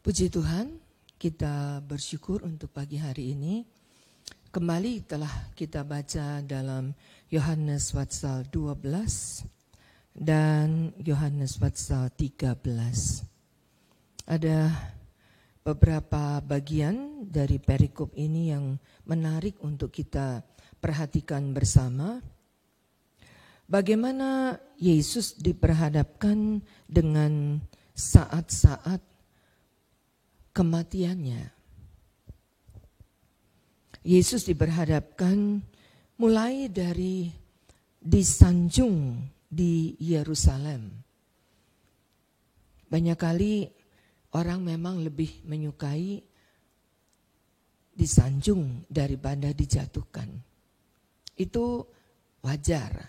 Puji Tuhan, kita bersyukur untuk pagi hari ini. Kembali telah kita baca dalam Yohanes pasal 12 dan Yohanes pasal 13. Ada beberapa bagian dari perikop ini yang menarik untuk kita perhatikan bersama. Bagaimana Yesus diperhadapkan dengan saat-saat kematiannya. Yesus diperhadapkan mulai dari disanjung di Yerusalem. Banyak kali orang memang lebih menyukai disanjung daripada dijatuhkan. Itu wajar,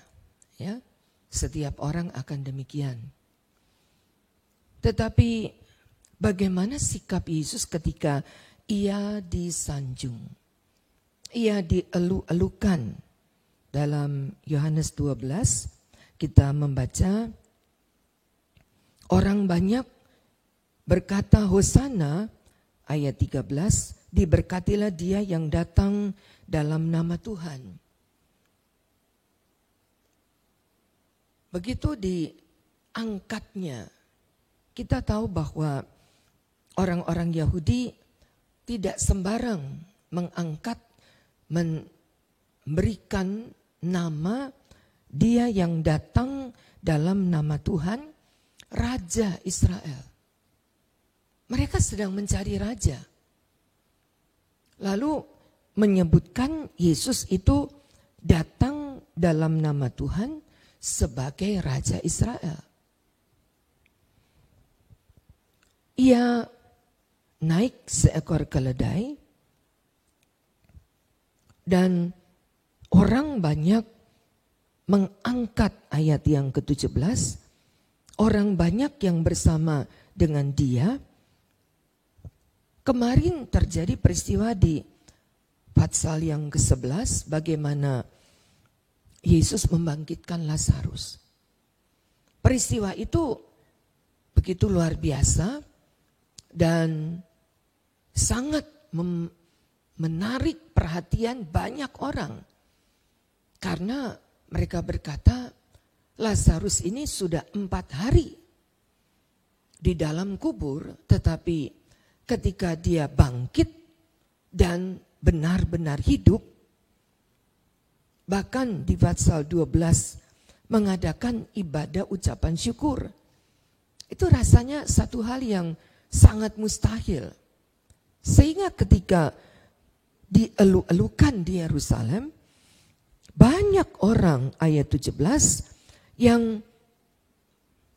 ya. Setiap orang akan demikian. Tetapi bagaimana sikap Yesus ketika ia disanjung? Ia dielu-elukan. Dalam Yohanes 12 kita membaca, orang banyak berkata Hosana, ayat 13, diberkatilah dia yang datang dalam nama Tuhan. Begitu diangkatnya, kita tahu bahwa orang-orang Yahudi tidak sembarang mengangkat, memberikan nama dia yang datang dalam nama Tuhan, Raja Israel. Mereka sedang mencari raja. Lalu menyebutkan Yesus itu datang dalam nama Tuhan sebagai Raja Israel. Ia naik seekor keledai dan orang banyak mengangkat, ayat yang ke-17, orang banyak yang bersama dengan dia. Kemarin terjadi peristiwa di pasal yang ke-11 bagaimana Yesus membangkitkan Lazarus. Peristiwa itu begitu luar biasa dan sangat menarik perhatian banyak orang. Karena mereka berkata, Lazarus ini sudah 4 hari di dalam kubur, tetapi ketika dia bangkit dan benar-benar hidup, bahkan di pasal 12 mengadakan ibadah ucapan syukur. Itu rasanya satu hal yang sangat mustahil. Sehingga ketika dielu-elukan di Yerusalem, banyak orang, ayat 17, yang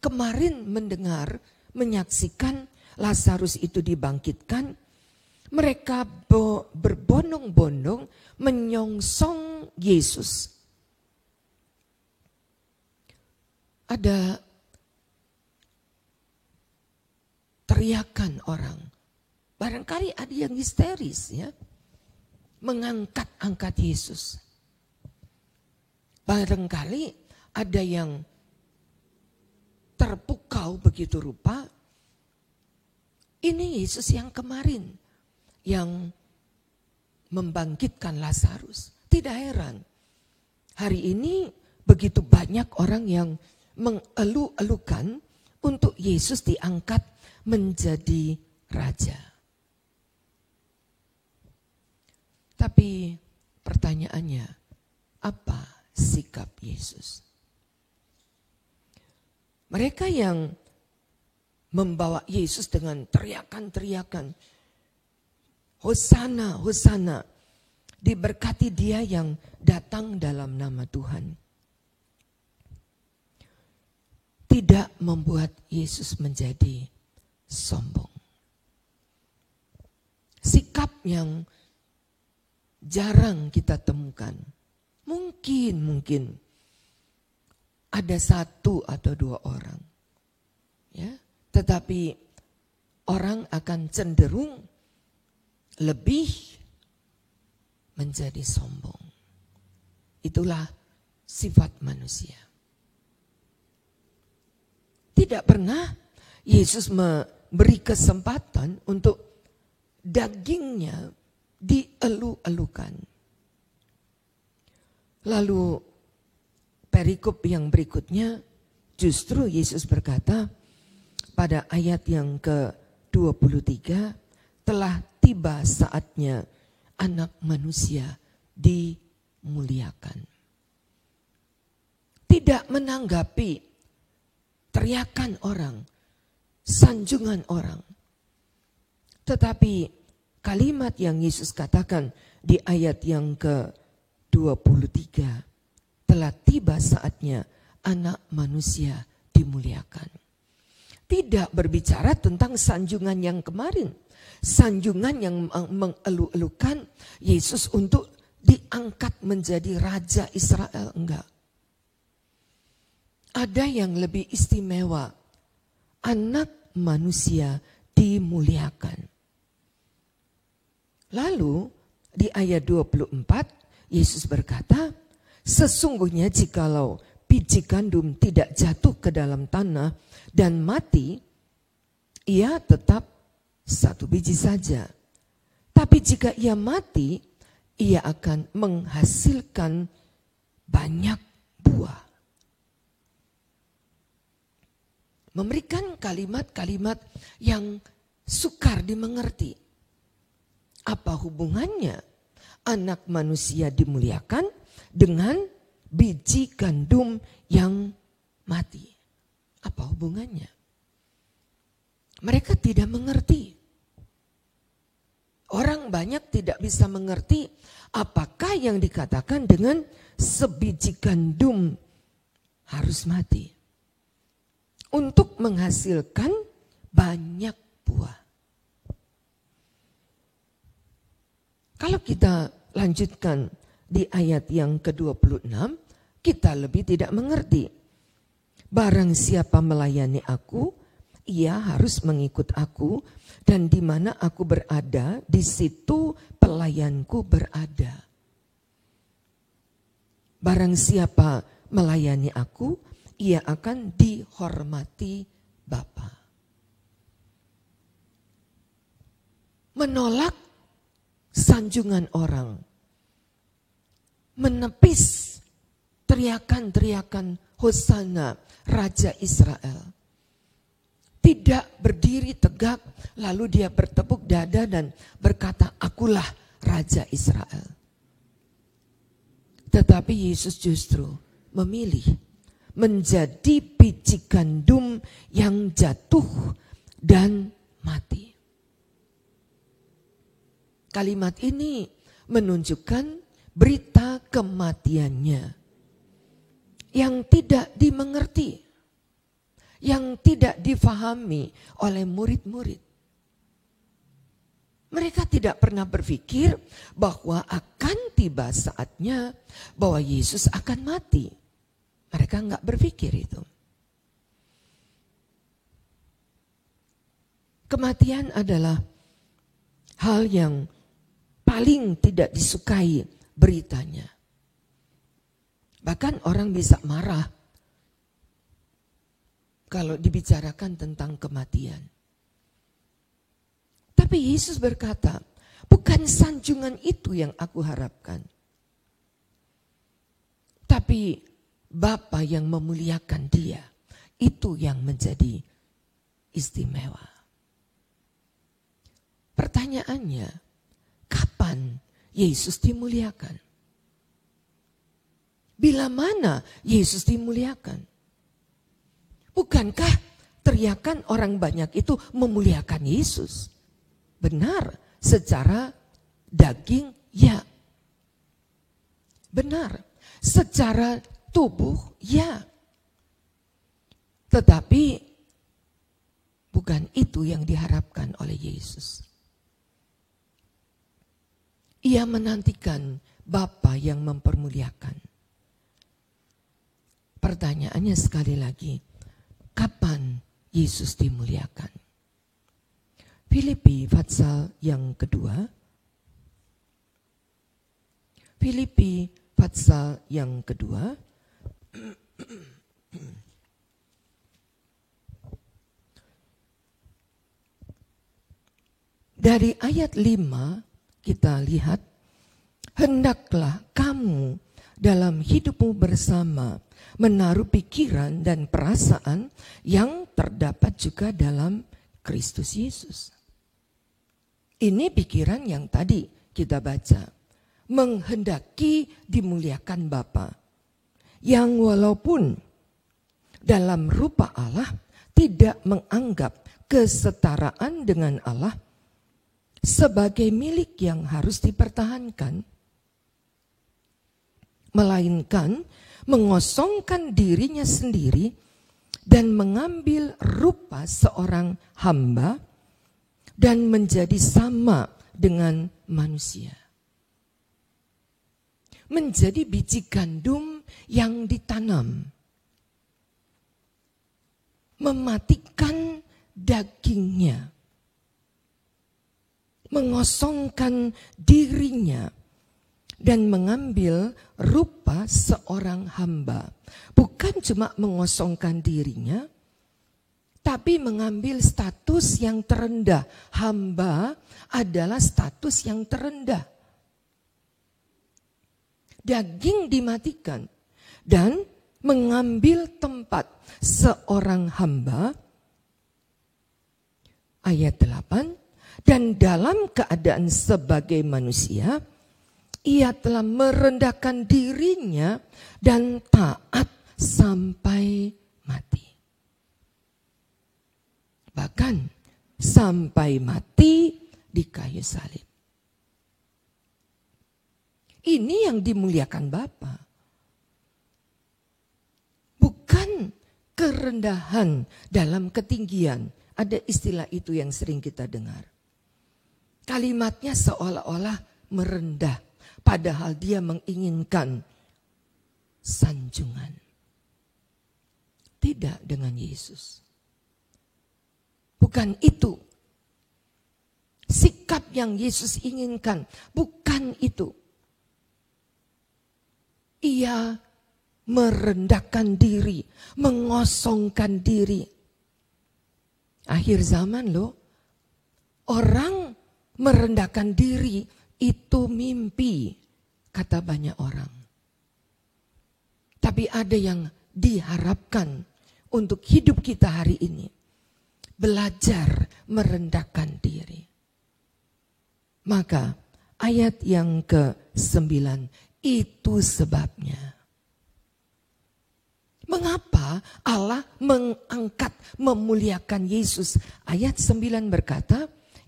kemarin mendengar, menyaksikan Lazarus itu dibangkitkan, mereka berbondong-bondong menyongsong Yesus. Ada teriakan orang. Barangkali ada yang histeris, ya, mengangkat-angkat Yesus. Barangkali ada yang terpukau begitu rupa. Ini Yesus yang kemarin yang membangkitkan Lazarus. Tidak heran, hari ini begitu banyak orang yang mengelu-elukan untuk Yesus diangkat menjadi raja. Tapi pertanyaannya, apa sikap Yesus? Mereka yang membawa Yesus dengan teriakan-teriakan, Hosana, Hosana, diberkati dia yang datang dalam nama Tuhan. Tidak membuat Yesus menjadi sombong. Sikap yang jarang kita temukan. Mungkin ada 1 atau 2 orang. Ya, tetapi orang akan cenderung lebih menjadi sombong. Itulah sifat manusia. Tidak pernah Yesus beri kesempatan untuk dagingnya dielu-elukan. Lalu perikop yang berikutnya justru Yesus berkata pada ayat yang ke-23, telah tiba saatnya Anak Manusia dimuliakan. Tidak menanggapi teriakan orang, sanjungan orang. Tetapi kalimat yang Yesus katakan di ayat yang ke-23, telah tiba saatnya Anak Manusia dimuliakan. Tidak berbicara tentang sanjungan yang kemarin. Sanjungan yang mengelu-elukan Yesus untuk diangkat menjadi Raja Israel. Enggak. Ada yang lebih istimewa. Anak Manusia dimuliakan. Lalu di ayat 24 Yesus berkata, sesungguhnya jikalau biji gandum tidak jatuh ke dalam tanah dan mati, ia tetap satu biji saja. Tapi jika ia mati, ia akan menghasilkan banyak buah. Memberikan kalimat-kalimat yang sukar dimengerti. Apa hubungannya Anak Manusia dimuliakan dengan biji gandum yang mati? Apa hubungannya? Mereka tidak mengerti. Orang banyak tidak bisa mengerti apakah yang dikatakan dengan sebiji gandum harus mati untuk menghasilkan banyak buah. Kalau kita lanjutkan di ayat yang ke-26, kita lebih tidak mengerti. Barang siapa melayani aku, ia harus mengikut aku, dan di mana aku berada, di situ pelayanku berada. Barang siapa melayani aku, ia akan dihormati Bapa. Menolak sanjungan orang, menepis teriakan-teriakan Hosana Raja Israel. Tidak berdiri tegak, lalu dia bertepuk dada dan berkata, akulah Raja Israel. Tetapi Yesus justru memilih menjadi biji gandum yang jatuh dan mati. Kalimat ini menunjukkan berita kematiannya yang tidak dimengerti, yang tidak difahami oleh murid-murid. Mereka tidak pernah berpikir bahwa akan tiba saatnya bahwa Yesus akan mati. Mereka enggak berpikir itu. Kematian adalah hal yang paling tidak disukai beritanya. Bahkan orang bisa marah kalau dibicarakan tentang kematian. Tapi Yesus berkata, bukan sanjungan itu yang aku harapkan. Tapi Bapa yang memuliakan dia, itu yang menjadi istimewa. Pertanyaannya, kapan Yesus dimuliakan? Bila mana Yesus dimuliakan? Bukankah teriakan orang banyak itu memuliakan Yesus? Benar, secara daging ya. Benar, secara tubuh ya. Tetapi bukan itu yang diharapkan oleh Yesus. Ia menantikan Bapa yang mempermuliakan. Pertanyaannya sekali lagi, kapan Yesus dimuliakan? Filipi pasal yang kedua. Filipi pasal yang kedua. Dari ayat 5 kita lihat, hendaklah kamu dalam hidupmu bersama menaruh pikiran dan perasaan yang terdapat juga dalam Kristus Yesus. Ini pikiran yang tadi kita baca, menghendaki dimuliakan Bapa, yang walaupun dalam rupa Allah tidak menganggap kesetaraan dengan Allah sebagai milik yang harus dipertahankan, melainkan mengosongkan dirinya sendiri dan mengambil rupa seorang hamba dan menjadi sama dengan manusia. Menjadi biji gandum yang ditanam, mematikan dagingnya, mengosongkan dirinya, dan mengambil rupa seorang hamba. Bukan cuma mengosongkan dirinya, tapi mengambil status yang terendah. Hamba adalah status yang terendah. Daging dimatikan dan mengambil tempat seorang hamba. Ayat 8, dan dalam keadaan sebagai manusia, ia telah merendahkan dirinya dan taat sampai mati. Bahkan sampai mati di kayu salib. Ini yang dimuliakan Bapa. Bukan kerendahan dalam ketinggian. Ada istilah itu yang sering kita dengar. Kalimatnya seolah-olah merendah. Padahal dia menginginkan sanjungan. Tidak dengan Yesus. Bukan itu. Sikap yang Yesus inginkan. Bukan itu. Ia merendahkan diri. Mengosongkan diri. Akhir zaman loh. Orang merendahkan diri. Itu mimpi, kata banyak orang. Tapi ada yang diharapkan untuk hidup kita hari ini. Belajar merendahkan diri. Maka ayat yang ke-9, itu sebabnya. Mengapa Allah mengangkat, memuliakan Yesus? Ayat 9 berkata,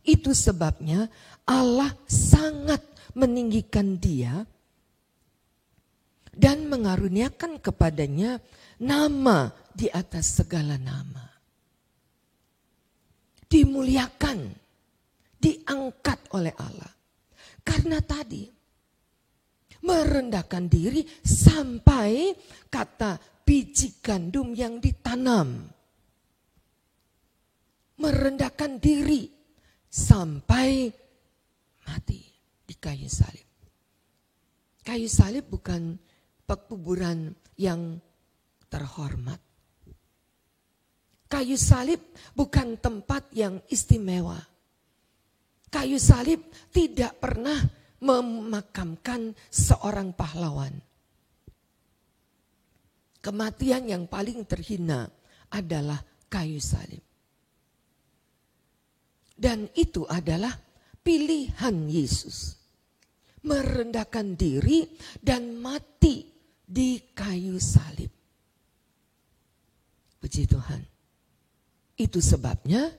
itu sebabnya Allah sangat meninggikan dia dan mengaruniakan kepadanya nama di atas segala nama. Dimuliakan, diangkat oleh Allah. Karena tadi merendahkan diri sampai kata biji gandum yang ditanam. Merendahkan diri sampai mati di kayu salib. Kayu salib bukan pekuburan yang terhormat. Kayu salib bukan tempat yang istimewa. Kayu salib tidak pernah memakamkan seorang pahlawan. Kematian yang paling terhina adalah kayu salib. Dan itu adalah pilihan Yesus. Merendahkan diri dan mati di kayu salib. Puji Tuhan. Itu sebabnya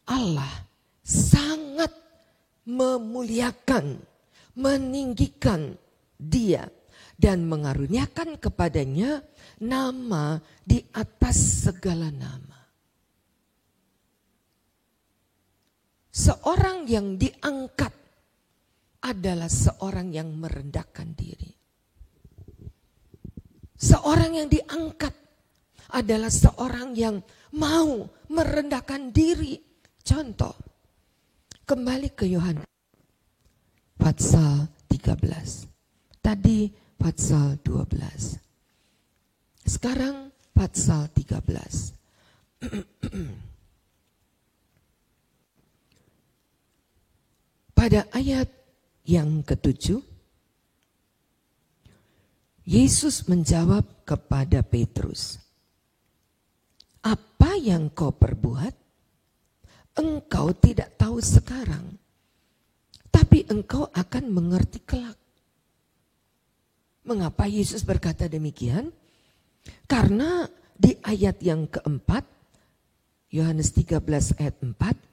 Allah sangat memuliakan, meninggikan dia dan mengaruniakan kepadanya nama di atas segala nama. Seorang yang diangkat adalah seorang yang merendahkan diri. Seorang yang diangkat adalah seorang yang mau merendahkan diri. Contoh, kembali ke Yohanes pasal 13. Tadi pasal 12. Sekarang pasal 13. pada ayat yang ke-7, Yesus menjawab kepada Petrus, "Apa yang kau perbuat, engkau tidak tahu sekarang, tapi engkau akan mengerti kelak." Mengapa Yesus berkata demikian? Karena di ayat yang keempat, Yohanes 13 ayat 4,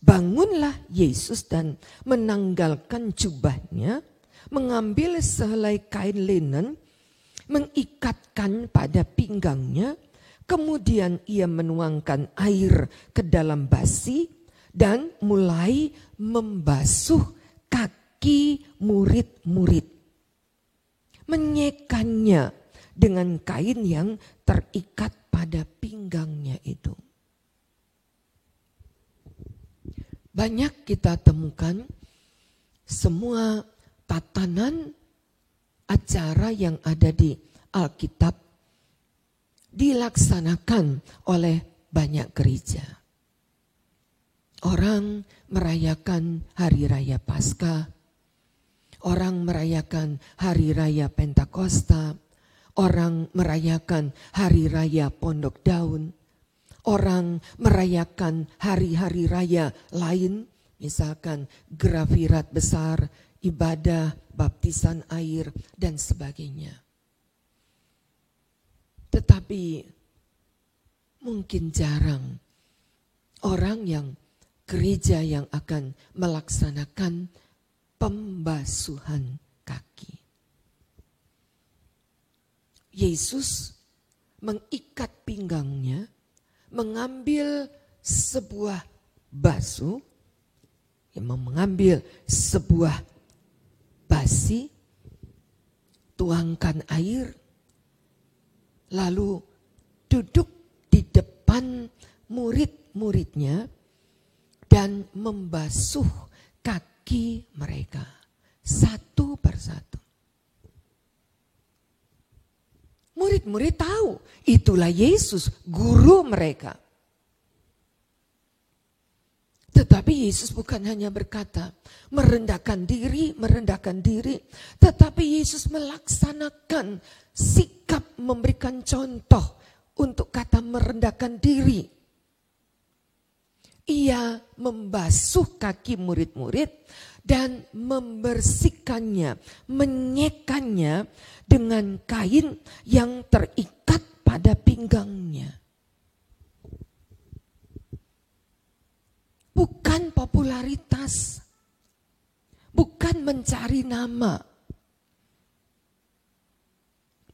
bangunlah Yesus dan menanggalkan jubahnya, mengambil sehelai kain linen, mengikatkan pada pinggangnya, kemudian ia menuangkan air ke dalam basi dan mulai membasuh kaki murid-murid, menyekannya dengan kain yang terikat pada pinggangnya itu. Banyak kita temukan semua tatanan acara yang ada di Alkitab dilaksanakan oleh banyak gereja. Orang merayakan hari raya Paskah, orang merayakan hari raya Pentakosta, orang merayakan hari raya Pondok Daun, orang merayakan hari-hari raya lain, misalkan Grafirat besar, ibadah, baptisan air, dan sebagainya. Tetapi mungkin jarang orang gereja yang akan melaksanakan pembasuhan kaki. Yesus mengikat pinggangnya, mengambil sebuah basuh, mengambil sebuah basi, tuangkan air, lalu duduk di depan murid-muridnya dan membasuh kaki mereka satu persatu. Murid-murid tahu itulah Yesus, guru mereka. Tetapi Yesus bukan hanya berkata merendahkan diri, tetapi Yesus melaksanakan sikap memberikan contoh untuk kata merendahkan diri. Ia membasuh kaki murid-murid dan membersihkannya, menyekannya dengan kain yang terikat pada pinggangnya. Bukan popularitas, bukan mencari nama,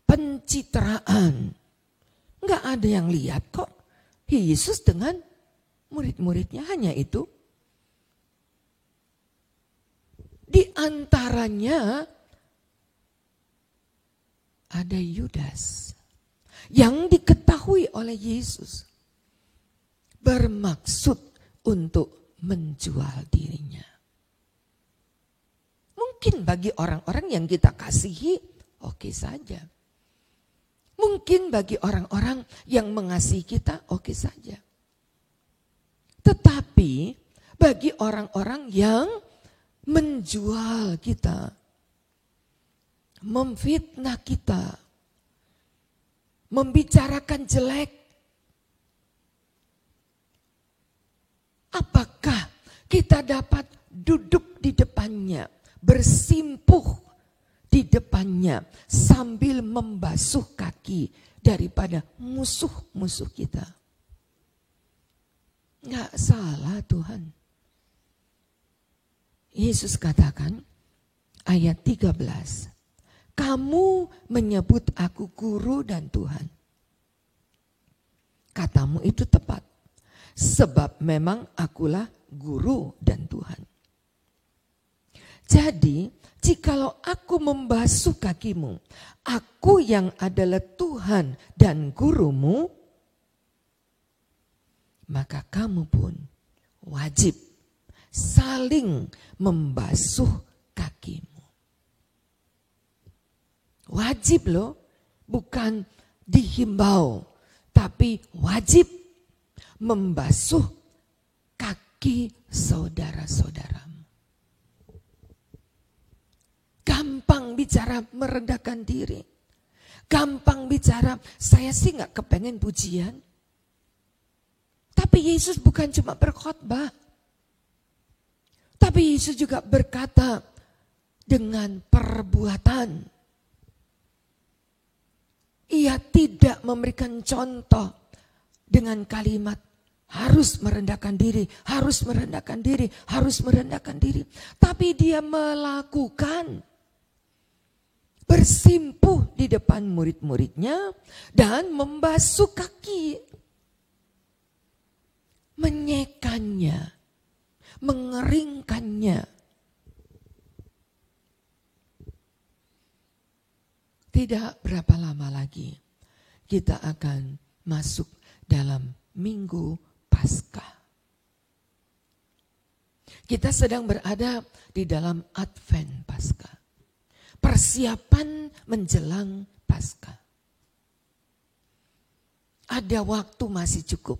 pencitraan. Enggak ada yang lihat kok. Yesus dengan murid-muridnya hanya itu. Di antaranya ada Yudas yang diketahui oleh Yesus bermaksud untuk menjual dirinya. Mungkin bagi orang-orang yang kita kasihi, oke saja. Mungkin bagi orang-orang yang mengasihi kita, oke saja. Tetapi bagi orang-orang yang menjual kita, memfitnah kita, membicarakan jelek, apakah kita dapat duduk di depannya, bersimpuh di depannya sambil membasuh kaki daripada musuh-musuh kita? Enggak salah Tuhan. Yesus katakan ayat 13, kamu menyebut aku guru dan Tuhan. Katamu itu tepat. Sebab memang akulah guru dan Tuhan. Jadi, jikalau aku membasuh kakimu, aku yang adalah Tuhan dan gurumu, maka kamu pun wajib saling membasuh kakimu. Wajib loh, bukan dihimbau, tapi wajib membasuh kaki saudara-saudaramu. gampang bicara merendahkan diri. Gampang bicara, saya sih gak kepengen pujian. Tapi Yesus bukan cuma berkhotbah. Tapi Yesus juga berkata dengan perbuatan. Ia tidak memberikan contoh dengan kalimat harus merendahkan diri, harus merendahkan diri, harus merendahkan diri. Tapi dia melakukan, bersimpuh di depan murid-muridnya dan membasuh kaki, menyekannya, mengeringkannya. Tidak berapa lama lagi kita akan masuk dalam Minggu Paskah. Kita sedang berada di dalam Advent Paskah. Persiapan menjelang Paskah. Ada waktu masih cukup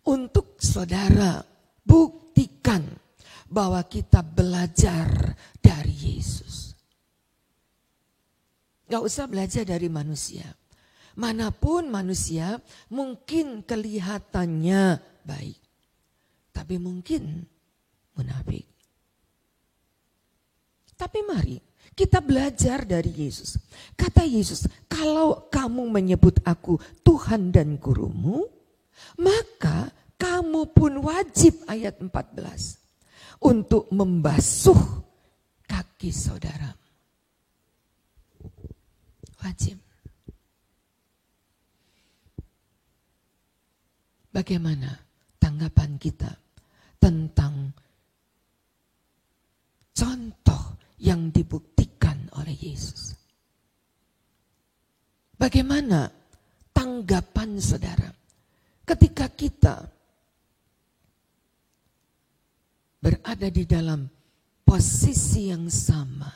untuk saudara buktikan bahwa kita belajar dari Yesus. Gak usah belajar dari manusia. Manapun manusia mungkin kelihatannya baik. Tapi mungkin munafik. Tapi mari kita belajar dari Yesus. Kata Yesus, kalau kamu menyebut aku Tuhan dan Gurumu, maka kamu pun wajib, ayat 14, untuk membasuh kaki saudara. Wajib. Bagaimana tanggapan kita tentang contoh yang dibuktikan oleh Yesus? Bagaimana tanggapan saudara ketika kita berada di dalam posisi yang sama?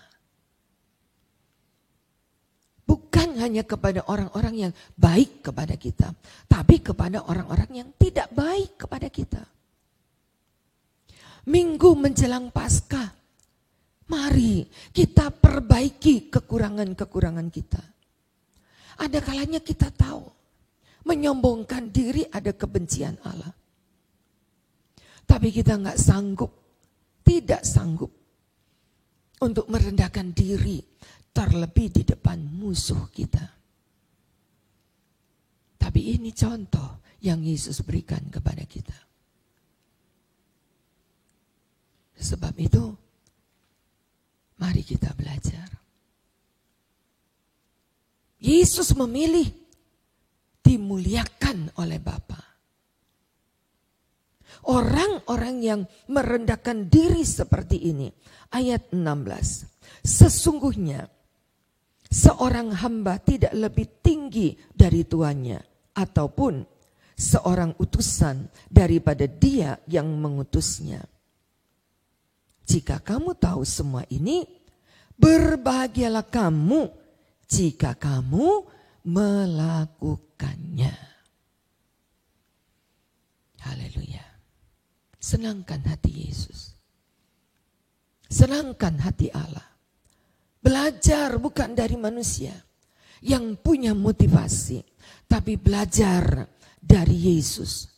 Bukan hanya kepada orang-orang yang baik kepada kita, tapi kepada orang-orang yang tidak baik kepada kita. Minggu menjelang Paskah, mari kita perbaiki kekurangan-kekurangan kita. Ada kalanya kita tahu, menyombongkan diri ada kebencian Allah. Tapi kita nggak sanggup, tidak sanggup untuk merendahkan diri, terlebih di depan musuh kita. Tapi ini contoh yang Yesus berikan kepada kita. Sebab itu, mari kita belajar. Yesus memilih dimuliakan oleh Bapa. Orang-orang yang merendahkan diri seperti ini. Ayat 16. Sesungguhnya seorang hamba tidak lebih tinggi dari tuannya, ataupun seorang utusan daripada dia yang mengutusnya. Jika kamu tahu semua ini, berbahagialah kamu jika kamu melakukannya. Haleluya. Senangkan hati Yesus. Senangkan hati Allah. Belajar bukan dari manusia yang punya motivasi, tapi belajar dari Yesus.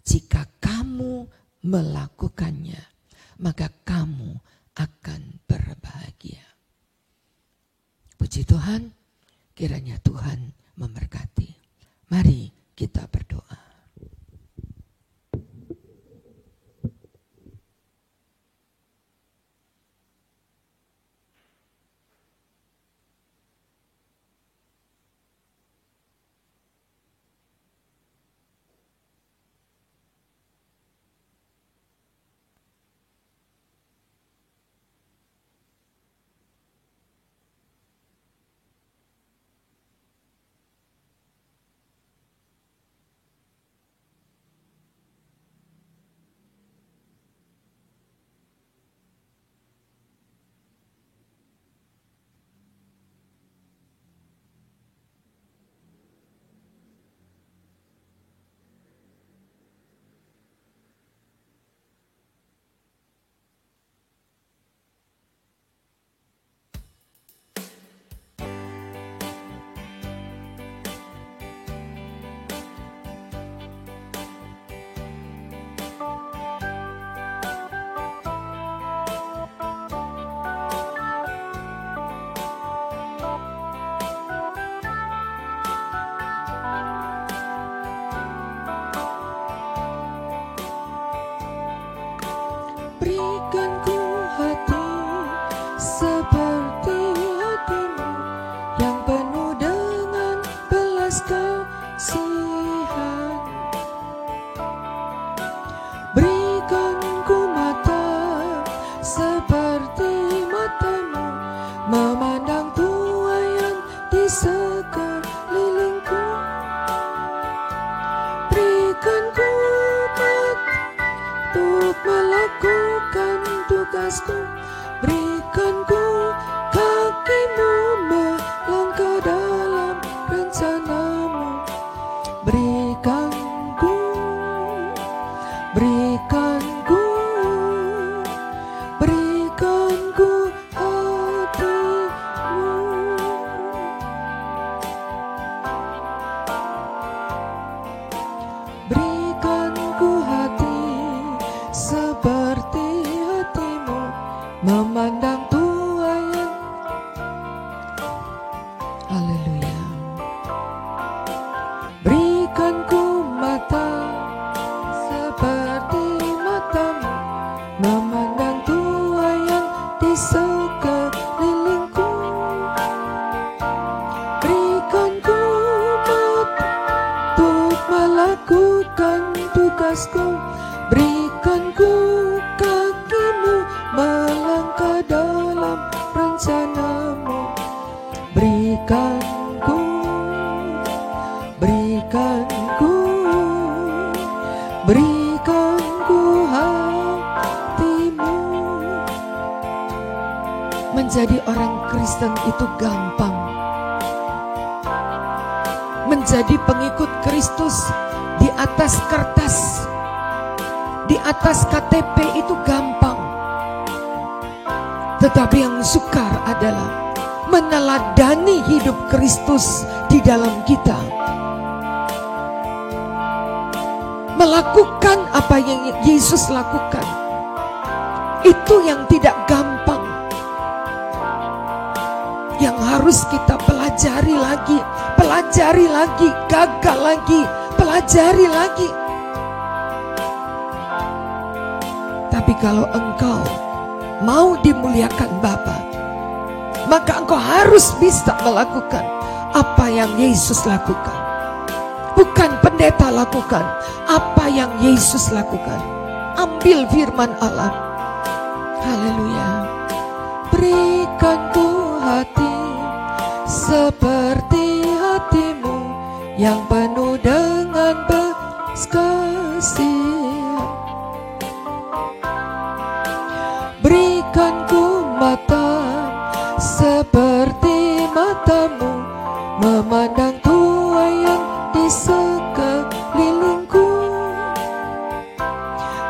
Jika kamu melakukannya, maka kamu akan berbahagia. Puji Tuhan, kiranya Tuhan memberkati. Mari kita berdoa. Berikan ku hati seperti hatimu yang penuh dengan belas kasihan. Berikan ku mata seperti matamu, memandang tuaian di sekelilingku. Berikan ku mata untuk melakukan tugasku. Berikan ku kakimu melangkah dalam rencanamu. Berikan ku hatimu. Berikan ku hati seperti hatimu, memandang tuaian. Haleluya. Berikan ku mata seperti matamu, memandang tuaian di sekelilingku. Berikan ku mata untuk melakukan tugasku. Berikan ku kakimu melangkah dalam rencanamu. Berikan ku hatimu. Menjadi orang Kristen itu gampang. Menjadi pengikut Kristus di atas kertas, di atas KTP itu gampang. Tetapi yang sukar adalah meneladani hidup Kristus di dalam kita. Melakukan apa yang Yesus lakukan. Itu yang tidak gampang. Yang harus kita pelajari lagi, gagal lagi, pelajari lagi. Tapi kalau engkau mau dimuliakan Bapa, maka engkau harus bisa melakukan apa yang Yesus lakukan. Bukan pendeta lakukan, apa yang Yesus lakukan. Ambil firman Allah. Haleluya. Berikan ku hati seperti hatimu yang penuh dengan belas kasihan. Berikan ku mata seperti matamu, memandang tuaian di sekelilingku.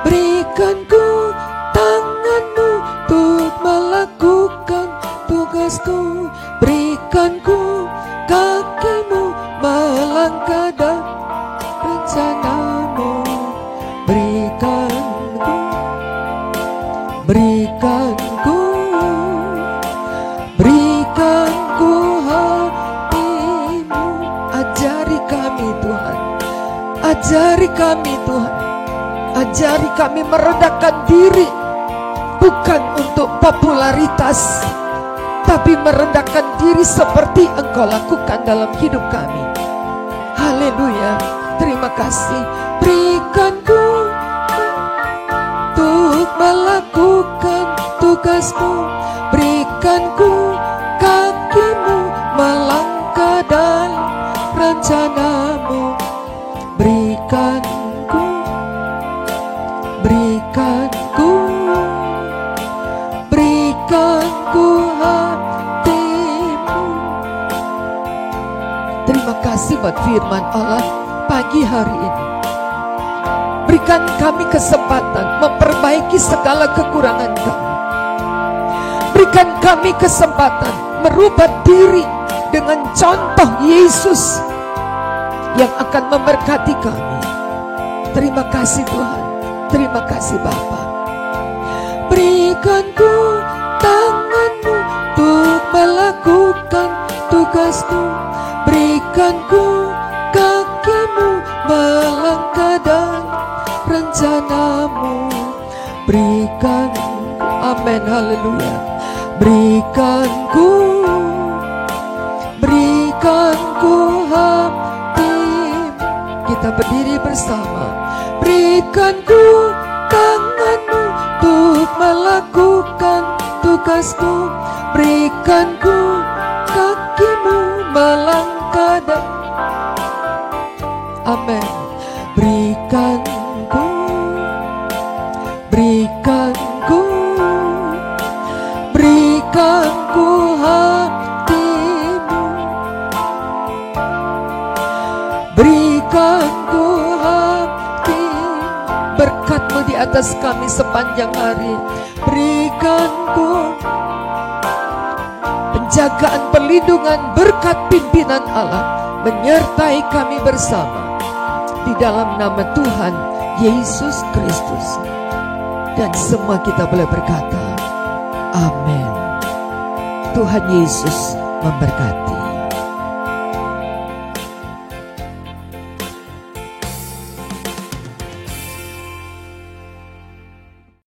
Berikan ku tanganmu untuk melakukan tugasku. Berikan ku kakimu melangkah dalam rencanamu. Berikan ku hatimu. Ajari kami Tuhan, ajari kami Tuhan, ajari kami merendahkan diri, bukan untuk popularitas, tapi merendahkan diri seperti Engkau lakukan dalam hidup kami. Haleluya. Terima kasih. Berikan ku untuk melakukan tugasmu. Berikan ku kakimu melangkah dalam rencanamu. Berikan ku hatimu. Terima kasih buat firman Allah pagi hari ini. Berikan kami kesempatan memperbaiki segala kekurangan kami. Berikan kami kesempatan merubah diri dengan contoh Yesus yang akan memberkati kami. Terima kasih Tuhan. Terima kasih Bapa. Berikan ku tanganmu untuk melakukan tugasku. Berikan ku kakimu melangkah dalam rencanamu. Berikan berikan, amin, haleluya. Berikanku hati. Kita berdiri bersama. Berikanku tanganmu untuk melakukan tugasmu. Berikanku kakimu melangkah dan amin. Berikanku hatimu. Berikanku hati. Berkat-Mu di atas kami sepanjang hari. Berikanku penjagaan, perlindungan, berkat pimpinan Allah menyertai kami bersama. Di dalam nama Tuhan Yesus Kristus. Dan semua kita boleh berkata, amin. Tuhan Yesus memberkati.